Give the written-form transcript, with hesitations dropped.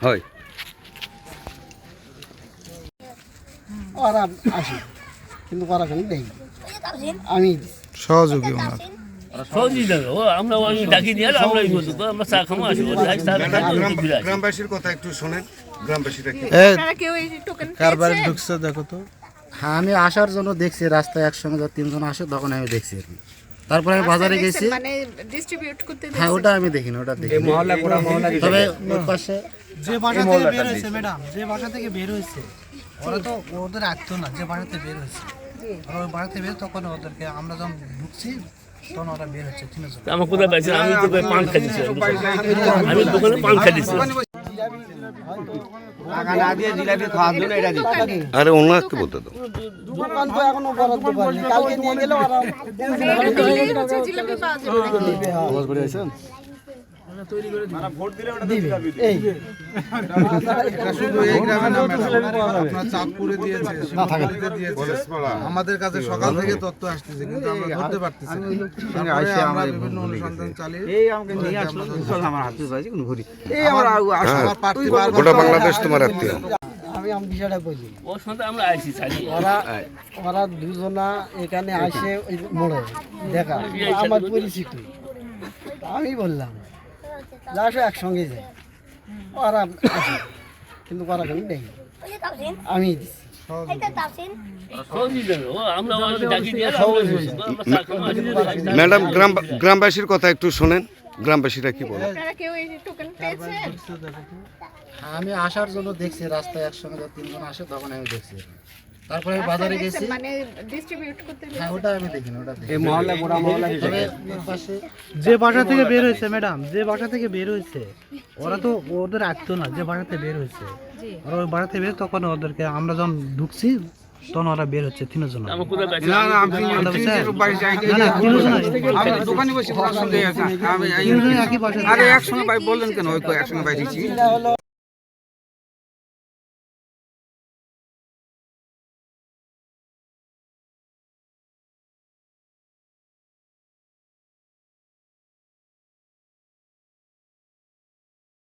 হয় ওরা আসে কিন্তু ওরা কেন দেয় আমি সহযোগী ওনার আমরা ডাকি নিয়ে আমরা চা খামো আসবো গ্রামবাসীর কথা একটু শোনেন। গ্রামবাসীরা কি কার বাড়ি ঢুকছে দেখো তো। হ্যাঁ, আমি আসার জন্য দেখছি রাস্তায় একসঙ্গে যখন তিনজন আসে তখন আমি দেখছি আর কি। তারপরে আমি বাজারে গেছি, মানে ডিস্ট্রিবিউট করতে হ্যাঁ ওটা আমি দেখিনি, ওটা দেখি তবে ওর পাশে যে বাসা থেকে বের হয়েছে ম্যাডাম, যে বাসা থেকে বের হয়েছে ওরা তো ওদের রাখতো না, যে বাসাতে বের হয়েছে ওরা ওই বাসাতে বের, তখন ওদেরকে আমরা যখন ঢুকছি তখন ওরা বের হচ্ছে তিনজন। আমার কোথায় পাইছি আমি তো পান খাইছি, আমি দোকানে পান খাইছি। আরে ওনাকে বলতে দাও। দোকান তো এখনো বরাদ্দ পাইনি, কালকে নিয়ে গেলে ওরা জিলাপি পাওয়া যাবে। আমাদের কাছে সকাল থেকে তথ্য আসতেছে কিন্তু আমরা ধরতে পারতেছি না। আমরা বিভিন্ন অনুসন্ধান চালিয়ে গোটা বাংলাদেশ তোমার আত্মীয়। আমি বিষয়টা বলি, ওর সাথে আমরা আইছি ওরা দুজনা এখানে আসে ওই মোড়ে দেখা আমার পরিচিত। আমি বললাম আসো একসঙ্গে যাই, ওরা আসে কিন্তু ওরা কেন দেয় আমি দিচ্ছি। আমরা ডাকি নিয়ে আমরা চা খামো আসবো। ম্যাডাম গ্রামবাসীর কথা একটু শোনেন। গ্রামবাসীরা কি বলে? আপনারা কেউ এই টোকেন পেয়েছেন? হ্যাঁ, আমি আসার জন্য দেখছি রাস্তায় একসঙ্গে যখন তিনজন আসে তখন আমি দেখছি আর কি। তারপরে আমি বাজারে গেছি, মানে ডিস্ট্রিবিউট করতে হ্যাঁ ওটা আমি দেখিনি, ওটা দেখি তবে ওর পাশে যে বাসা থেকে বের হয়েছে ম্যাডাম, যে বাসা থেকে বের হয়েছে ওরা তো ওদের রাখতো না, যে বাসাতে বের হয়েছে ওরা ওই বাসাতে বের, তখন ওদেরকে আমরা যখন ঢুকছি তখন ওরা বের হচ্ছে তিনজন। আমার কোথায় পাইছি একই বাসা। একসঙ্গে বললেন কেন? ওই একসঙ্গে বাইরেছি।